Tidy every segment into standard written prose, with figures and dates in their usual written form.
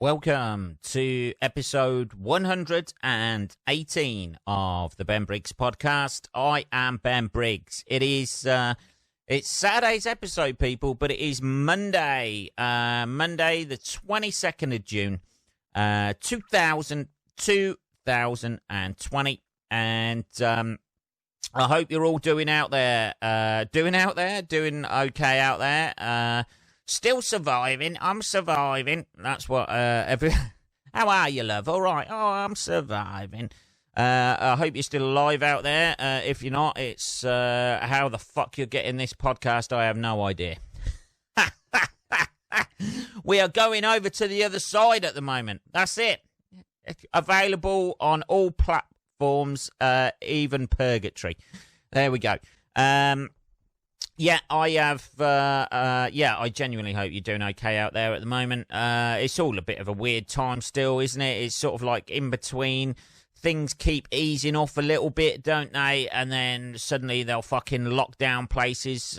Welcome to episode 118 of the Ben Briggs podcast. I am Ben Briggs. It's Saturday's episode, people, but it is Monday, Monday the 22nd of June, 2020, and I hope you're all doing okay out there. Still surviving. I'm surviving. That's what How are you, love? All right. Oh, I'm surviving. I hope you're still alive out there. If you're not, it's how the fuck you're getting this podcast, I have no idea. We are going over to the other side at the moment. That's it. Available on all platforms, even purgatory. There we go. Yeah, I have. I genuinely hope you're doing okay out there at the moment. It's all a bit of a weird time still, isn't it? It's sort of like in between. Things keep easing off a little bit, don't they? And then suddenly they'll fucking lock down places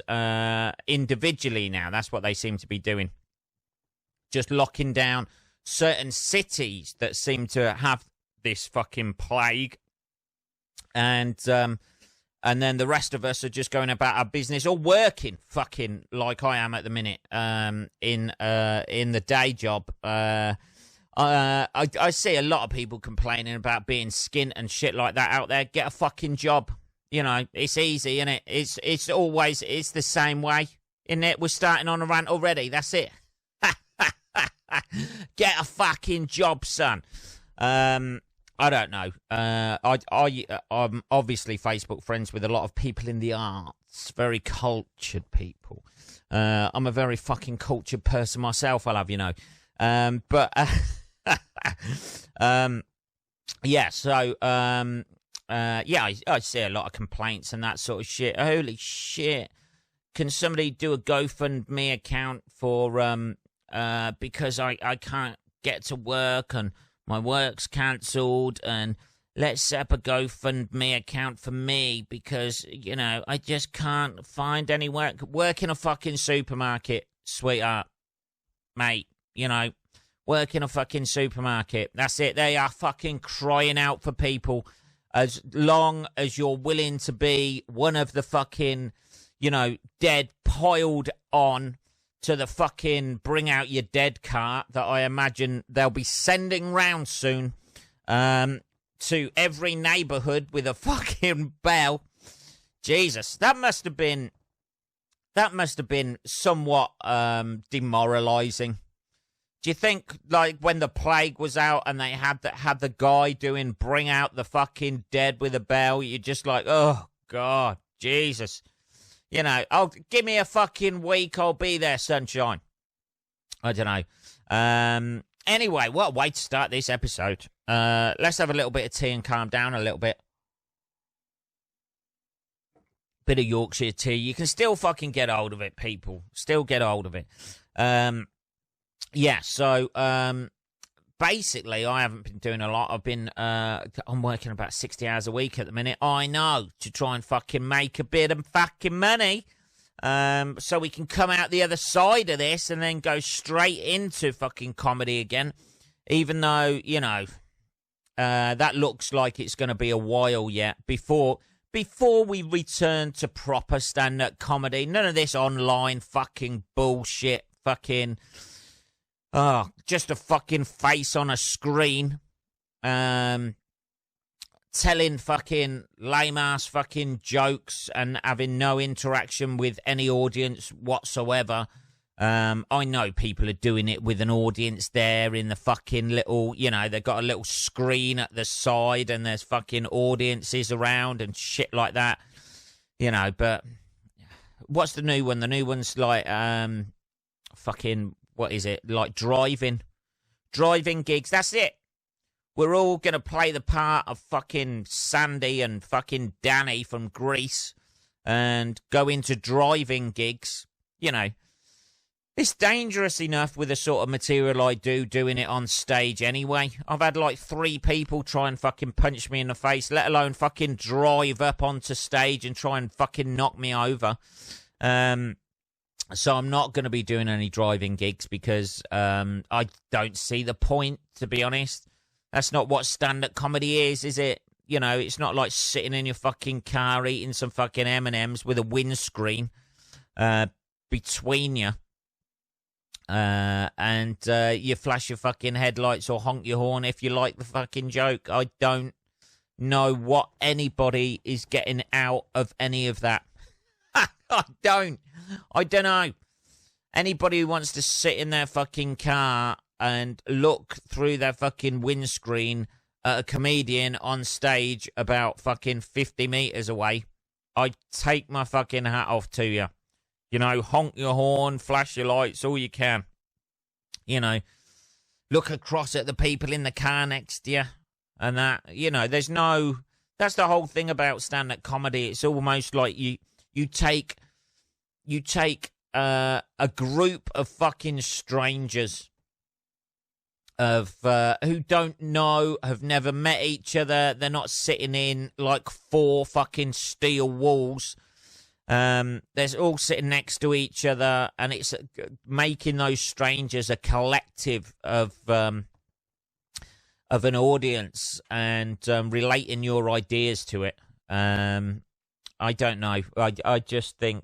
individually now. That's what they seem to be doing. Just locking down certain cities that seem to have this fucking plague. And then the rest of us are just going about our business or working fucking like I am at the minute in the day job. I see a lot of people complaining about being skint and shit like that out there. Get a fucking job. You know, it's easy, isn't it? It's the same way, isn't it? We're starting on a rant already. That's it. Get a fucking job, son. I don't know. I'm obviously Facebook friends with a lot of people in the arts, very cultured people. I'm a very fucking cultured person myself, I'll have you know. I see a lot of complaints and that sort of shit. Holy shit. Can somebody do a GoFundMe account for, because I can't get to work and my work's cancelled, and let's set up a GoFundMe account for me because, you know, I just can't find any work. Work in a fucking supermarket, sweetheart. Mate, you know, work in a fucking supermarket. That's it. They are fucking crying out for people as long as you're willing to be one of the fucking, you know, dead piled on to the fucking bring out your dead cart that I imagine they'll be sending round soon to every neighbourhood with a fucking bell. Jesus, that must have been somewhat demoralising. Do you think, like, when the plague was out and they had the guy doing bring out the fucking dead with a bell, you're just like, oh, God, Jesus. You know, give me a fucking week, I'll be there, sunshine. I don't know. Anyway, what a way to start this episode. Let's have a little bit of tea and calm down a little bit. Bit of Yorkshire tea. You can still fucking get hold of it, people. Still get hold of it. Basically, I haven't been doing a lot. I'm working about 60 hours a week at the minute. I know, to try and fucking make a bit of fucking money. So we can come out the other side of this and then go straight into fucking comedy again. Even though, you know, that looks like it's going to be a while yet before we return to proper stand-up comedy. None of this online fucking bullshit fucking... Oh, just a fucking face on a screen, telling fucking lame-ass fucking jokes and having no interaction with any audience whatsoever. I know people are doing it with an audience there in the fucking little, you know, they've got a little screen at the side and there's fucking audiences around and shit like that, you know, but what's the new one? The new one's like, fucking... What is it? Like driving gigs. That's it. We're all going to play the part of fucking Sandy and fucking Danny from Greece and go into driving gigs. You know, it's dangerous enough with the sort of material I do doing it on stage anyway. I've had like 3 people try and fucking punch me in the face, let alone fucking drive up onto stage and try and fucking knock me over. So I'm not going to be doing any driving gigs because I don't see the point, to be honest. That's not what stand-up comedy is it? You know, it's not like sitting in your fucking car eating some fucking M&Ms with a windscreen between you. And you flash your fucking headlights or honk your horn if you like the fucking joke. I don't know what anybody is getting out of any of that. I don't know. Anybody who wants to sit in their fucking car and look through their fucking windscreen at a comedian on stage about fucking 50 meters away, I take my fucking hat off to you. You know, honk your horn, flash your lights, all you can. You know, look across at the people in the car next to you. And that, you know, that's the whole thing about stand-up comedy. It's almost like you take a group of fucking strangers who don't know, have never met each other. They're not sitting in like 4 fucking steel walls. They're all sitting next to each other, and it's making those strangers a collective of an audience and relating your ideas to it. I don't know. I just think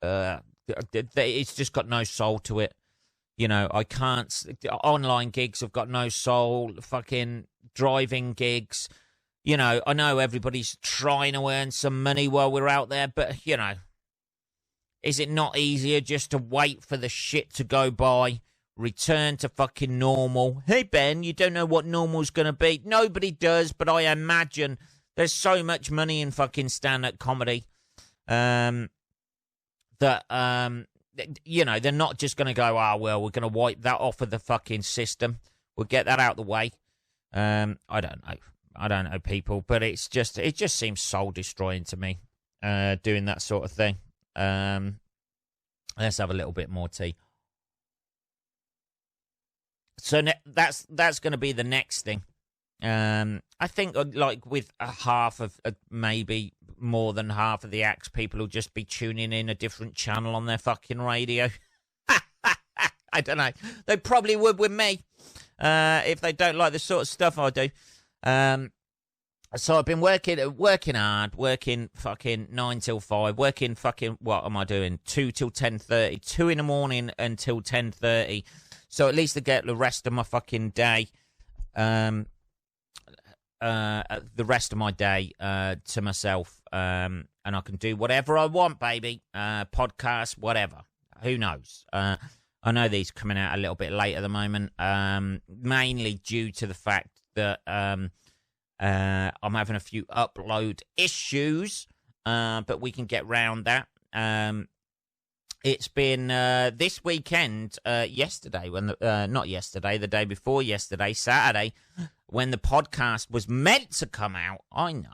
it's just got no soul to it. You know, I can't. Online gigs have got no soul. Fucking driving gigs. You know, I know everybody's trying to earn some money while we're out there, but, you know, is it not easier just to wait for the shit to go by, return to fucking normal? Hey, Ben, you don't know what normal's going to be. Nobody does, but I imagine there's so much money in fucking stand-up comedy that, you know, they're not just going to go, oh, well, we're going to wipe that off of the fucking system. We'll get that out of the way. I don't know, people, but it just seems soul-destroying to me, doing that sort of thing. Let's have a little bit more tea. So that's going to be the next thing. I think, like, with half of, maybe more than half of the acts, people will just be tuning in a different channel on their fucking radio. I don't know. They probably would with me, if they don't like the sort of stuff I do. So I've been working hard, working fucking 9 till 5, working fucking, what am I doing? 2 till 10:30, 2 in the morning until 10:30. So at least I get the rest of my fucking day, the rest of my day, to myself. And I can do whatever I want, baby. Podcast, whatever. Who knows? I know these are coming out a little bit late at the moment, mainly due to the fact that, I'm having a few upload issues, but we can get round that. It's been this weekend, yesterday, not yesterday, the day before yesterday, Saturday, when the podcast was meant to come out. I know.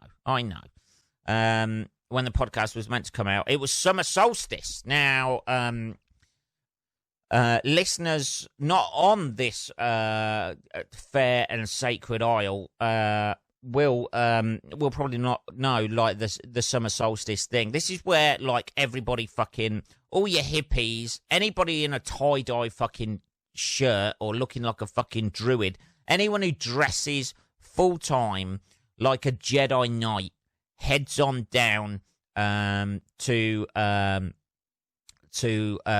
When the podcast was meant to come out, it was summer solstice. Now, listeners not on this fair and sacred isle will probably not know, like, the summer solstice thing. This is where, like, everybody fucking, all your hippies, anybody in a tie-dye fucking shirt or looking like a fucking druid, anyone who dresses full-time like a Jedi Knight, heads on down to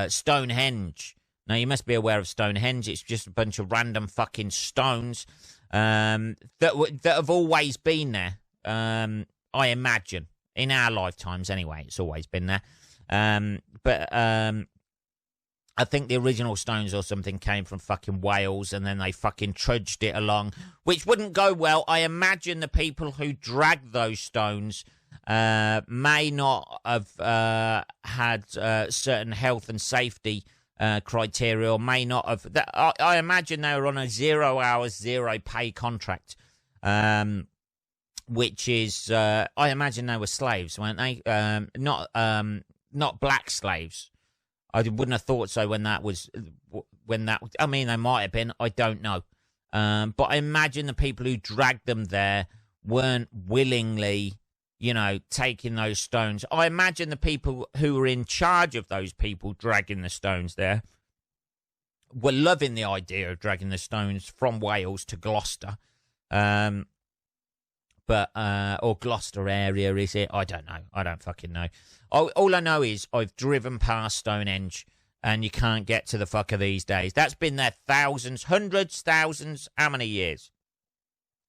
Stonehenge. Now, you must be aware of Stonehenge. It's just a bunch of random fucking stones that have always been there. I imagine, in our lifetimes anyway, it's always been there. But I think the original stones or something came from fucking Wales, and then they fucking trudged it along, which wouldn't go well. I imagine the people who dragged those stones may not have had certain health and safety criteria, or may not have. I imagine they were on a 0 hours, 0 pay contract, which is, I imagine they were slaves, weren't they? Not black slaves. I wouldn't have thought so when that. I mean, they might have been. I don't know. But I imagine the people who dragged them there weren't willingly taking those stones. I imagine the people who were in charge of those people dragging the stones there were loving the idea of dragging the stones from Wales to Gloucester. Or Gloucester area, is it? I don't know. I don't fucking know. All I know is I've driven past Stonehenge, and you can't get to the fucker these days. That's been there thousands, hundreds, thousands, how many years?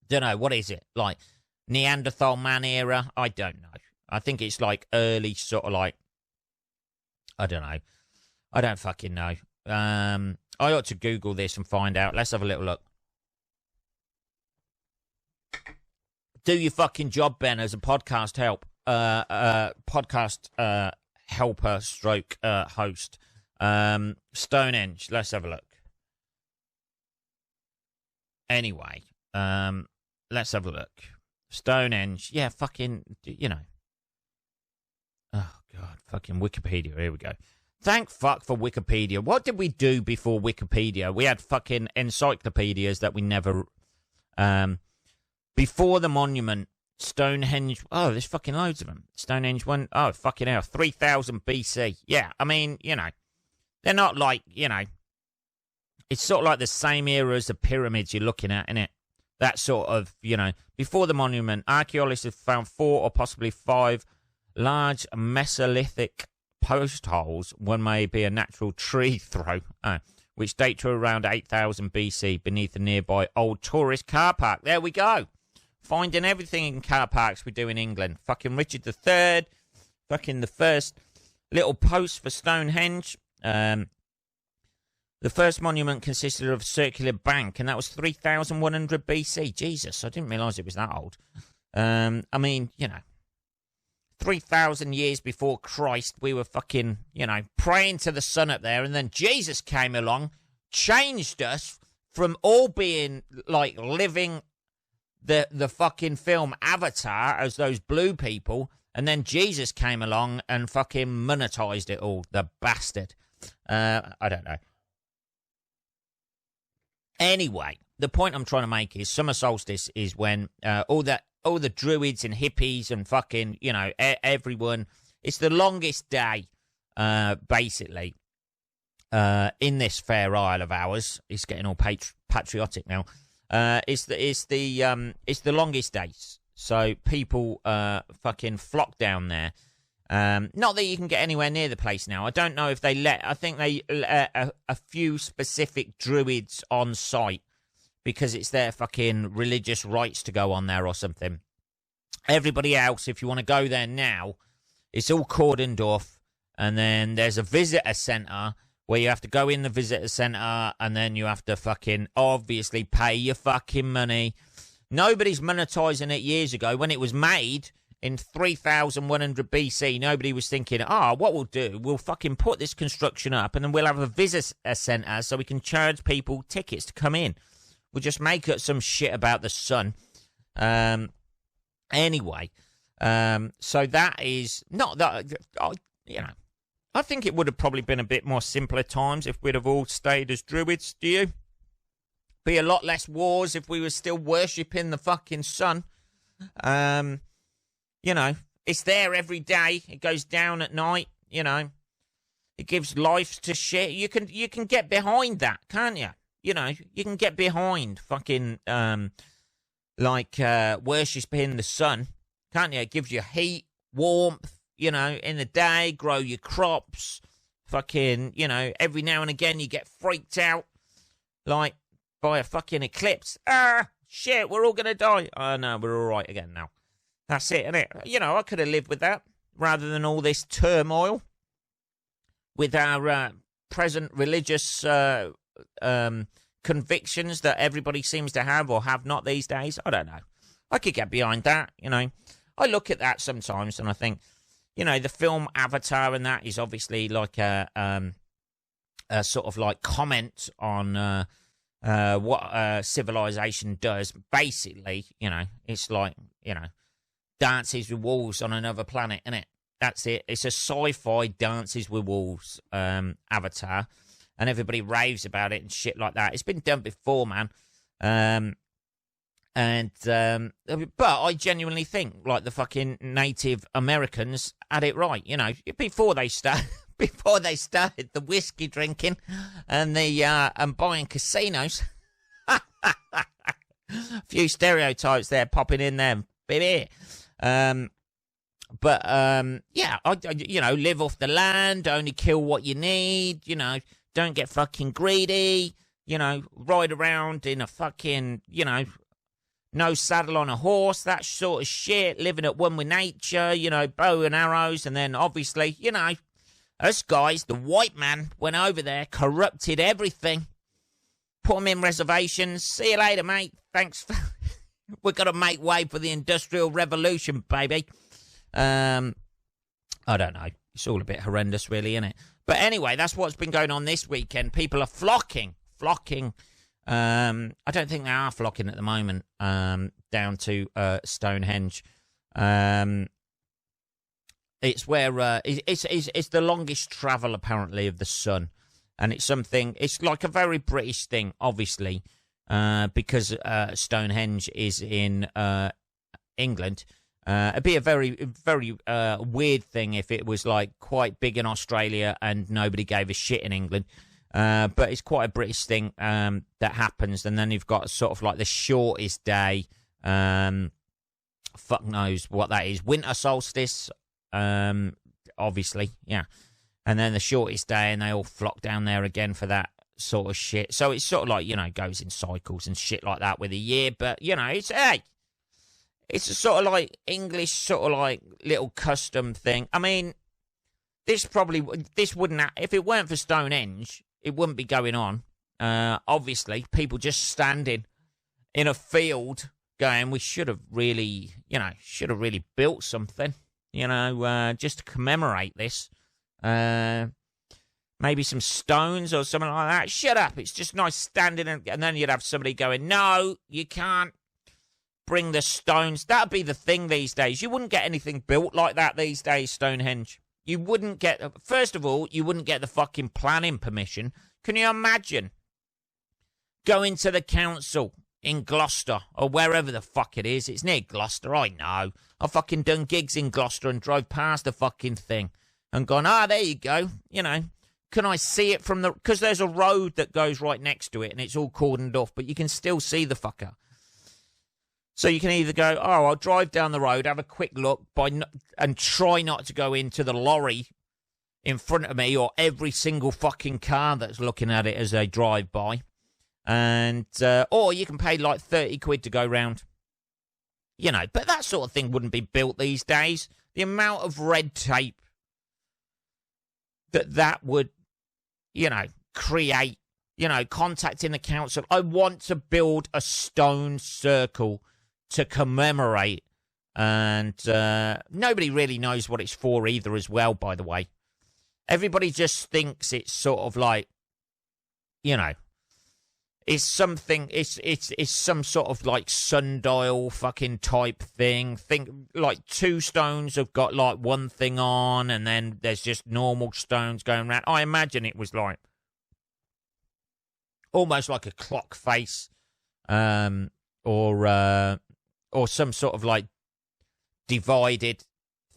Don't know. What is it? Like Neanderthal man era? I don't know. I think it's like early sort of like, I don't know. I don't fucking know. I ought to Google this and find out. Let's have a little look. Do your fucking job, Ben, as a podcast helper stroke host. Stonehenge. Let's have a look. Anyway, let's have a look. Stonehenge. Yeah, fucking, Oh, God, fucking Wikipedia. Here we go. Thank fuck for Wikipedia. What did we do before Wikipedia? We had fucking encyclopedias that we never... Before the monument, Stonehenge... Oh, there's fucking loads of them. Stonehenge one... Oh, fucking hell. 3000 BC. Yeah, I mean, they're not like, It's sort of like the same era as the pyramids you're looking at, innit? That sort of, Before the monument, archaeologists have found 4 or possibly 5 large Mesolithic post holes. One may be a natural tree throw, which date to around 8000 BC beneath a nearby old tourist car park. There we go. Finding everything in car parks we do in England. Fucking Richard III. Fucking the first little post for Stonehenge. The first monument consisted of a circular bank, and that was 3100 BC. Jesus, I didn't realise it was that old. 3,000 years before Christ, we were fucking, praying to the sun up there, and then Jesus came along, changed us from all being, like, living the fucking film Avatar as those blue people, and then Jesus came along and fucking monetized it all, the bastard. I don't know. Anyway, the point I'm trying to make is summer solstice is when all the druids and hippies and fucking, everyone, it's the longest day, basically, in this fair isle of ours. It's getting all patriotic now. It's the longest days. So people fucking flock down there. Not that you can get anywhere near the place now. I don't know if I think they let a few specific druids on site because it's their fucking religious rights to go on there or something. Everybody else, if you want to go there now, it's all cordoned off. And then there's a visitor centre where you have to go in the visitor centre and then you have to fucking obviously pay your fucking money. Nobody's monetising it years ago when it was made. In 3100 BC, nobody was thinking, what we'll do, we'll fucking put this construction up and then we'll have a visitor centre so we can charge people tickets to come in. We'll just make up some shit about the sun. Anyway, so that is not that, I think it would have probably been a bit more simpler times if we'd have all stayed as druids, do you? Be a lot less wars if we were still worshipping the fucking sun. It's there every day. It goes down at night, It gives life to shit. You can get behind that, can't you? You can get behind fucking, worshipping the sun, can't you? It gives you heat, warmth, in the day, grow your crops, fucking, every now and again you get freaked out, like, by a fucking eclipse. Shit, we're all gonna die. Oh, no, we're all right again now. That's it, innit? I could have lived with that rather than all this turmoil with our present religious convictions that everybody seems to have or have not these days. I don't know. I could get behind that, I look at that sometimes and I think, the film Avatar and that is obviously like a sort of like comment on what civilization does. Basically, it's like, Dances with Wolves on another planet, innit? That's it. It's a sci-fi Dances with Wolves Avatar, and everybody raves about it and shit like that. It's been done before, man. And but I genuinely think like the fucking Native Americans had it right, you know, before they started the whiskey drinking and the and buying casinos. A few stereotypes there popping in there, baby. But yeah, I you know, live off the land, only kill what you need, you know, don't get fucking greedy, you know, ride around in a fucking, you know, no saddle on a horse, that sort of shit, living at one with nature, you know, bow and arrows. And then obviously, you know, us guys, the white man went over there, corrupted everything, put them in reservations. See you later, mate. Thanks. We've got to make way for the Industrial Revolution, baby. I don't know. It's all a bit horrendous, really, isn't it? But anyway, that's what's been going on this weekend. People are flocking. I don't think they are flocking at the moment down to Stonehenge. It's where it's the longest travel apparently of the sun, and it's something. It's like a very British thing, obviously, because Stonehenge is in England. It'd be a very, very weird thing if it was like quite big in Australia and nobody gave a shit in England. But it's quite a British thing that happens. And then you've got sort of like the shortest day. Fuck knows what that is. Winter solstice, obviously, yeah. And then the shortest day, and they all flock down there again for that sort of shit. So it's sort of like, you know, goes in cycles and shit like that with a year. But, you know, it's a sort of like English sort of like little custom thing. I mean, this wouldn't, if it weren't for Stonehenge, it wouldn't be going on. Obviously, people just standing in a field going, we should have really built something, you know, just to commemorate this. Maybe some stones or something like that. Shut up. It's just nice standing, and then you'd have somebody going, no, you can't bring the stones. That'd be the thing these days. You wouldn't get anything built like that these days, Stonehenge. You wouldn't get, first of all, you wouldn't get the fucking planning permission. Can you imagine going to the council in Gloucester or wherever the fuck it is? It's near Gloucester, I know. I've fucking done gigs in Gloucester and drove past the fucking thing and gone, there you go. You know, can I see it from the, because there's a road that goes right next to it and it's all cordoned off, but you can still see the fucker. So you can either go, I'll drive down the road, have a quick look, and try not to go into the lorry in front of me or every single fucking car that's looking at it as they drive by. And or you can pay like 30 quid to go round. You know, but that sort of thing wouldn't be built these days. The amount of red tape that would, you know, create, you know, contacting the council. I want to build a stone circle to commemorate, and nobody really knows what it's for either as well, by the way. Everybody just thinks it's sort of like, you know, it's something, it's some sort of like sundial fucking type thing. Think like two stones have got like one thing on, and then there's just normal stones going around. I imagine it was like almost like a clock face, or some sort of like divided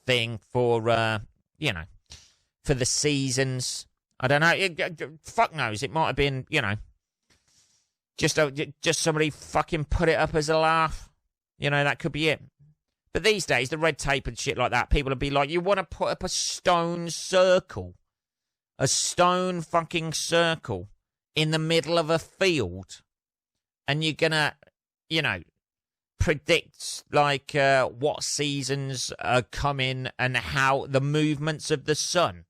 thing for, you know, for the seasons. I don't know. Fuck knows. It might have been, you know, just somebody fucking put it up as a laugh. You know, that could be it. But these days, the red tape and shit like that, people would be like, you want to put up a stone circle? A stone fucking circle in the middle of a field? And you're gonna, you know, predict like what seasons are coming and how the movements of the sun.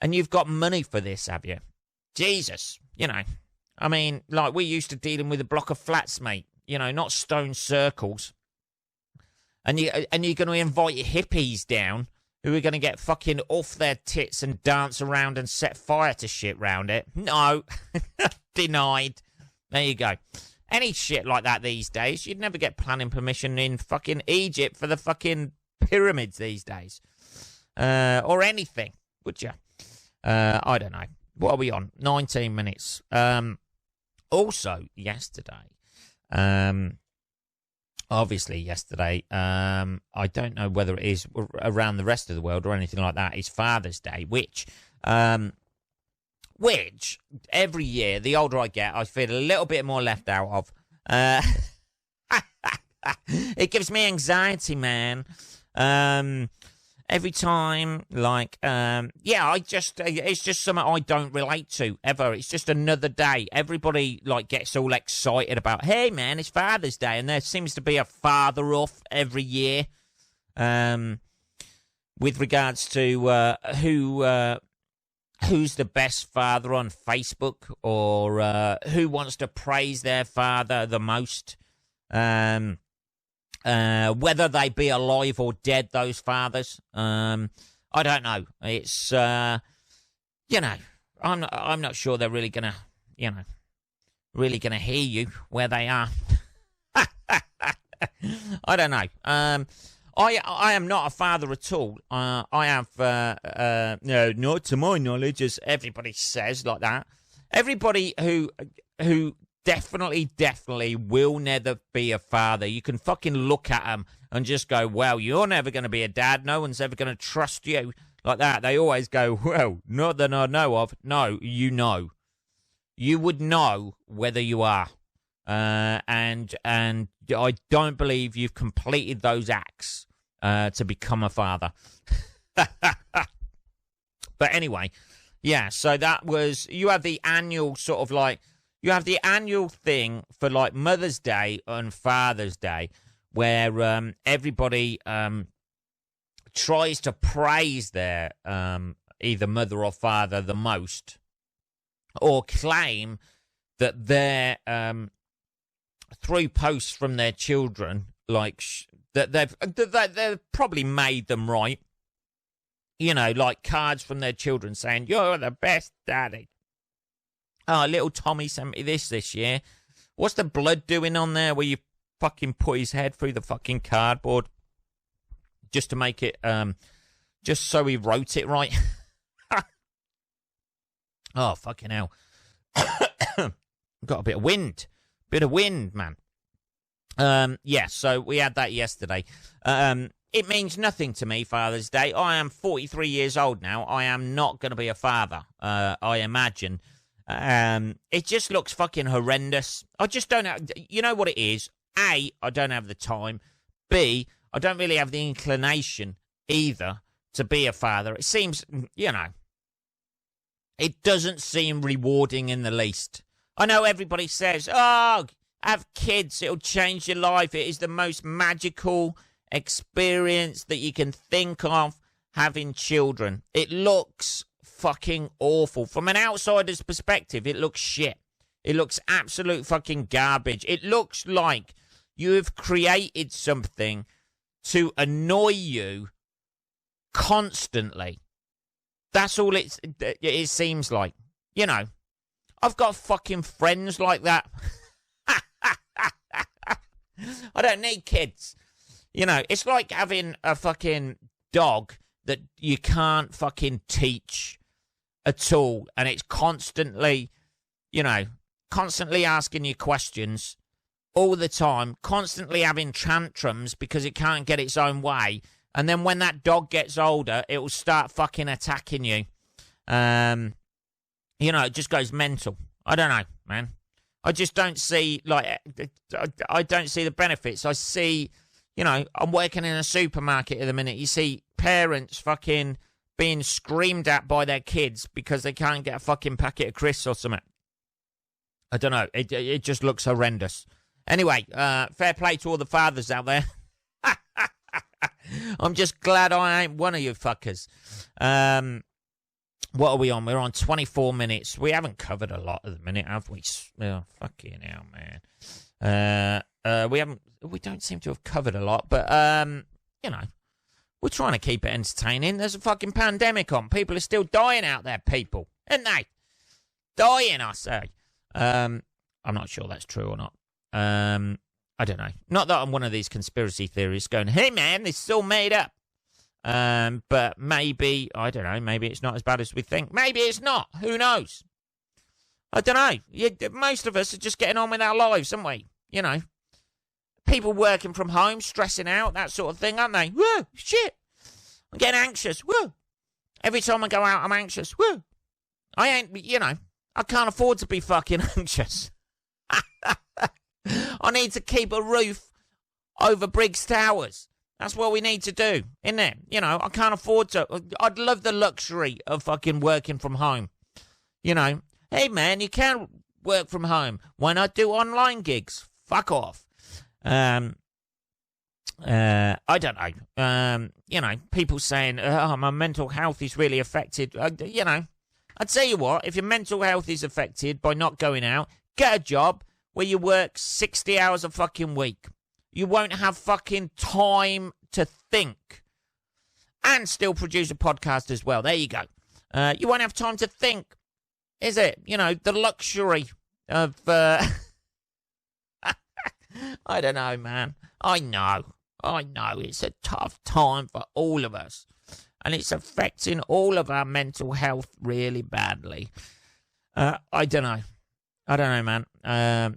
And you've got money for this, have you? Jesus, you know. I mean, like we used to dealing with a block of flats, mate. You know, not stone circles. And you're going to invite your hippies down who are going to get fucking off their tits and dance around and set fire to shit round it. No. Denied. There you go. Any shit like that these days, you'd never get planning permission in fucking Egypt for the fucking pyramids these days. Or anything, would you? I don't know. What are we on? 19 minutes. Also, yesterday, Obviously, yesterday, I don't know whether it is around the rest of the world or anything like that, is Father's Day, which every year, the older I get, I feel a little bit more left out of. It gives me anxiety, man. Every time, it's just something I don't relate to, ever. It's just another day. Everybody, gets all excited about, hey, man, it's Father's Day, and there seems to be a father-off every year, with regards to who's the best father on Facebook, or who wants to praise their father the most, whether they be alive or dead, those fathers. I don't know. It's, I'm not sure they're really gonna hear you where they are. I don't know. I am not a father at all. I have, no, not to my knowledge, as everybody says like that. Everybody who definitely will never be a father. You can fucking look at them and just go, well, you're never going to be a dad. No one's ever going to trust you like that. They always go, well, not that I know of. No, you know. You would know whether you are. And I don't believe you've completed those acts to become a father. But anyway, yeah, so that was, you have the annual sort of you have the annual thing for Mother's Day and Father's Day, where everybody tries to praise their either mother or father the most, or claim that they're through posts from their children, that they've probably made them right. Cards from their children saying, you're the best daddy. Oh, little Tommy sent me this year. What's the blood doing on there where you fucking put his head through the fucking cardboard just to make it, just so he wrote it right? Oh, fucking hell. Got a bit of wind. Bit of wind, man. Yeah, so we had that yesterday. It means nothing to me, Father's Day. I am 43 years old now. I am not going to be a father, I imagine. It just looks fucking horrendous. I just don't have, you know what it is? A, I don't have the time. B, I don't really have the inclination either to be a father. It seems, it doesn't seem rewarding in the least. I know everybody says, oh, have kids, it'll change your life. It is the most magical experience that you can think of, having children. It looks fucking awful. From an outsider's perspective, it looks shit. It looks absolute fucking garbage. It looks like you have created something to annoy you constantly. That's all it seems like. I've got fucking friends like that. I don't need kids. It's like having a fucking dog that you can't fucking teach at all, and it's constantly asking you questions all the time, constantly having tantrums because it can't get its own way, and then when that dog gets older, it will start fucking attacking you. It just goes mental. I don't know, man. I just don't see, I don't see the benefits. I see, I'm working in a supermarket at the minute. You see parents fucking being screamed at by their kids because they can't get a fucking packet of crisps or something. I don't know. It just looks horrendous. Anyway, fair play to all the fathers out there. I'm just glad I ain't one of you fuckers. What are we on? We're on 24 minutes. We haven't covered a lot at the minute, have we? Oh, fucking hell, man. We don't seem to have covered a lot, but, we're trying to keep it entertaining. There's a fucking pandemic on. People are still dying out there, people. Aren't they? Dying, I say. I'm not sure that's true or not. I don't know. Not that I'm one of these conspiracy theorists going, hey, man, this is all made up. But maybe, I don't know, maybe it's not as bad as we think. Maybe it's not. Who knows? I don't know. Most of us are just getting on with our lives, aren't we? you know. People working from home, stressing out, that sort of thing, aren't they? Whoa, shit. I'm getting anxious. Whoa. Every time I go out, I'm anxious. Whoa. I ain't, you know, I can't afford to be fucking anxious. I need to keep a roof over Briggs Towers. That's what we need to do, isn't it? You know, I can't afford to. I'd love the luxury of fucking working from home. You know, hey, man, you can't work from home. Why not do online gigs? Fuck off. I don't know. You know, people saying, oh, my mental health is really affected. You know, I'd tell you what, if your mental health is affected by not going out, get a job where you work 60 hours a fucking week. You won't have fucking time to think. And still produce a podcast as well. There you go. You won't have time to think, is it? You know, the luxury of... I don't know, man. I know. It's a tough time for all of us. And it's affecting all of our mental health really badly. I don't know. Man. I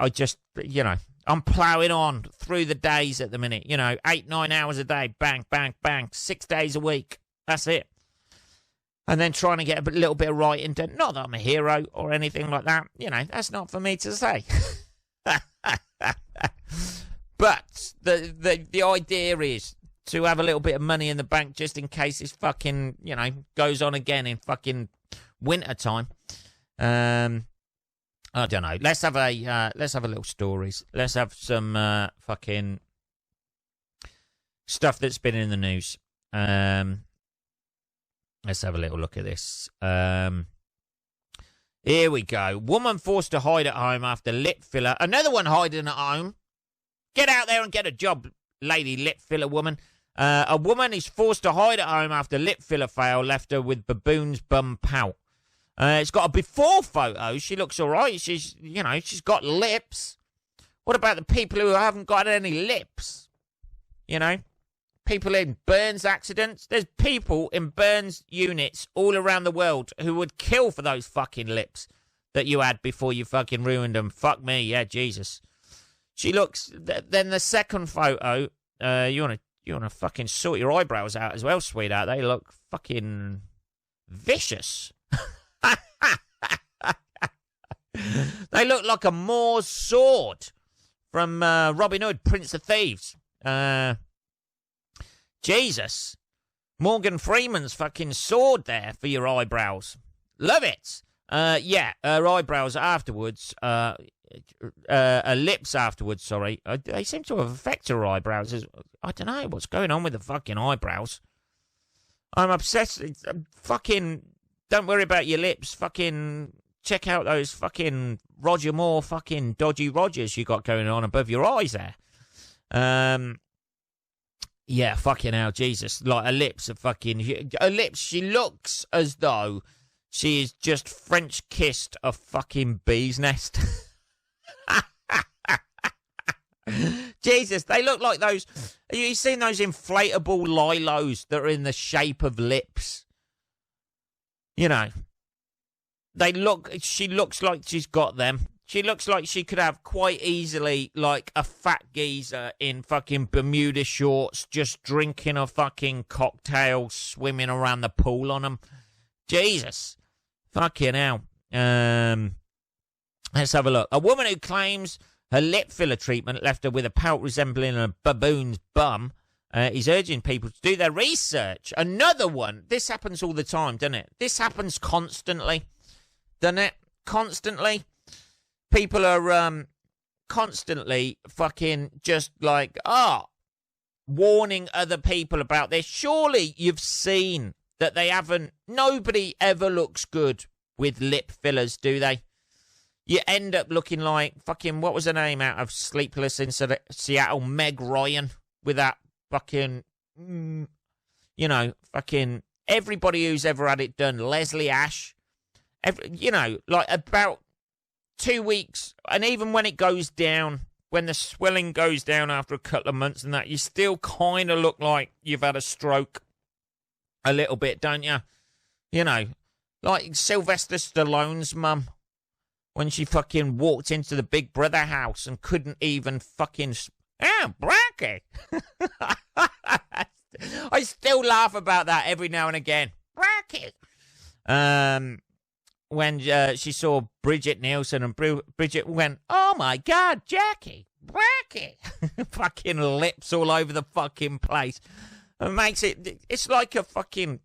just, you know, I'm ploughing on through the days at the minute. You know, 8-9 hours a day. Bang, bang, bang. 6 days a week. That's it. And then trying to get a little bit of writing done. Not that I'm a hero or anything like that. You know, that's not for me to say. But the idea is to have a little bit of money in the bank just in case this fucking, you know, goes on again in fucking winter time. I don't know. Let's have a little stories. Let's have some fucking stuff that's been in the news. Let's have a little look at this. Here we go. Woman forced to hide at home after lip filler. Another one hiding at home. Get out there and get a job, lady lip filler woman. A woman is forced to hide at home after lip filler fail left her with baboon's bum pout. It's got a before photo. She looks all right. She's got lips. What about the people who haven't got any lips? You know, people in burns accidents. There's people in burns units all around the world who would kill for those fucking lips that you had before you fucking ruined them. Fuck me, yeah, Jesus. She looks. Then the second photo. You wanna fucking sort your eyebrows out as well, sweetheart. They look fucking vicious. They look like a Moor's sword from Robin Hood, Prince of Thieves. Jesus. Morgan Freeman's fucking sword there for your eyebrows. Love it. Yeah, her eyebrows afterwards, her lips afterwards, sorry. They seem to have affected her eyebrows. I don't know what's going on with the fucking eyebrows. I'm obsessed. Fucking, don't worry about your lips. Fucking check out those fucking Roger Moore fucking dodgy Rogers you got going on above your eyes there. Yeah, fucking hell, Jesus. Like, her lips are fucking... Her lips, she looks as though she is just French kissed a fucking bee's nest. Jesus, they look like those... Have you seen those inflatable lilos that are in the shape of lips? You know. She looks like she's got them. She looks like she could have quite easily, like, a fat geezer in fucking Bermuda shorts just drinking a fucking cocktail, swimming around the pool on them. Jesus. Fucking hell. Let's have a look. A woman who claims her lip filler treatment left her with a pout resembling a baboon's bum is urging people to do their research. Another one. This happens all the time, doesn't it? This happens constantly, doesn't it? Constantly. People are constantly fucking just like, warning other people about this. Surely you've seen that they haven't. Nobody ever looks good with lip fillers, do they? You end up looking like fucking, what was her name out of Sleepless in Seattle? Meg Ryan, with that fucking, you know, fucking everybody who's ever had it done. Leslie Ash, you know, like about 2 weeks, and even when it goes down, when the swelling goes down after a couple of months and that, you still kind of look like you've had a stroke a little bit, don't you? You know, like Sylvester Stallone's mum. when she fucking walked into the Big Brother house and couldn't even fucking... Bracky! I still laugh about that every now and again. Bracky! When she saw Bridget Nielsen and Bridget went, oh my God, Jackie, Bracky! Fucking lips all over the fucking place. It makes it's like a fucking...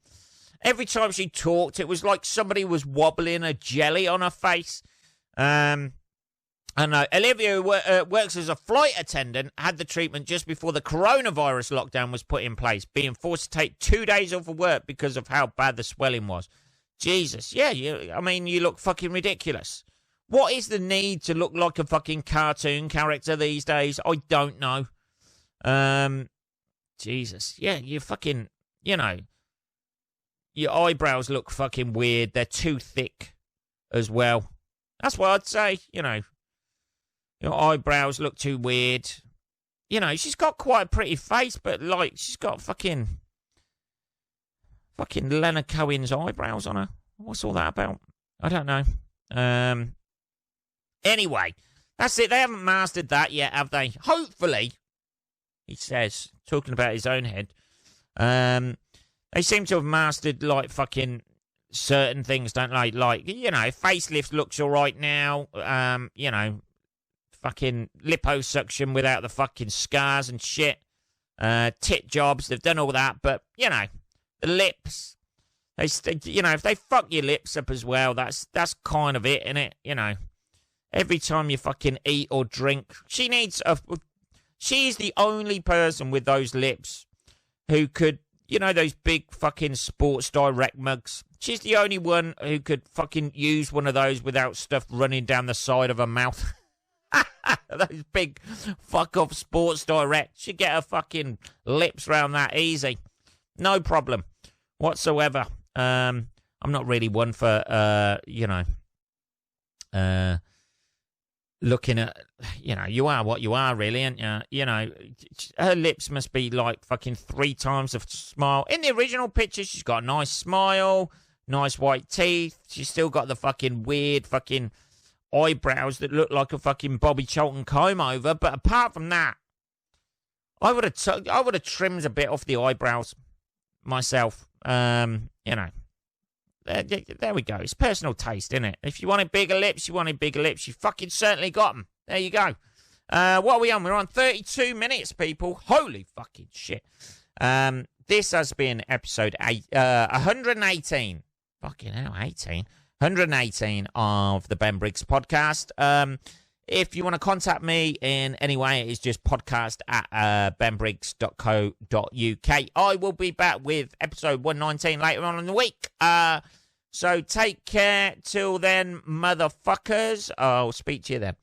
Every time she talked, it was like somebody was wobbling a jelly on her face. I know. Olivia, who works as a flight attendant, had the treatment just before the coronavirus lockdown was put in place, being forced to take 2 days off of work because of how bad the swelling was. Jesus, yeah, you look fucking ridiculous. What is the need to look like a fucking cartoon character these days? I don't know. Jesus, yeah, you fucking, your eyebrows look fucking weird. They're too thick as well. That's what I'd say, Your eyebrows look too weird. She's got quite a pretty face, but, she's got fucking Leonard Cohen's eyebrows on her. What's all that about? I don't know. Anyway, that's it. They haven't mastered that yet, have they? Hopefully, he says, talking about his own head. They seem to have mastered, fucking certain things, don't they? Facelift looks all right now. Fucking liposuction without the fucking scars and shit. Tit jobs, they've done all that. But, the lips. If they fuck your lips up as well, that's kind of it, innit? Every time you fucking eat or drink, she's the only person with those lips who could, those big fucking Sports Direct mugs. She's the only one who could fucking use one of those without stuff running down the side of her mouth. Those big fuck off Sports Direct. She'd get her fucking lips round that easy. No problem whatsoever. I'm not really one for, looking at, you are what you are, really, aren't you? Her lips must be like fucking 3 times the smile. In the original picture, she's got a nice smile, nice white teeth. She's still got the fucking weird fucking eyebrows that look like a fucking Bobby Charlton comb over. But apart from that, I would have trimmed a bit off the eyebrows myself. There we go. It's personal taste, isn't it? If you wanted bigger lips, you fucking certainly got them. There you go. What are we on? We're on 32 minutes, people. Holy fucking shit. This has been episode 118. Fucking hell, 18. 118 of the Ben Briggs podcast. If you want to contact me in any way, it's just podcast at benbriggs.co.uk. I will be back with episode 119 later on in the week. So take care till then, motherfuckers. I'll speak to you then.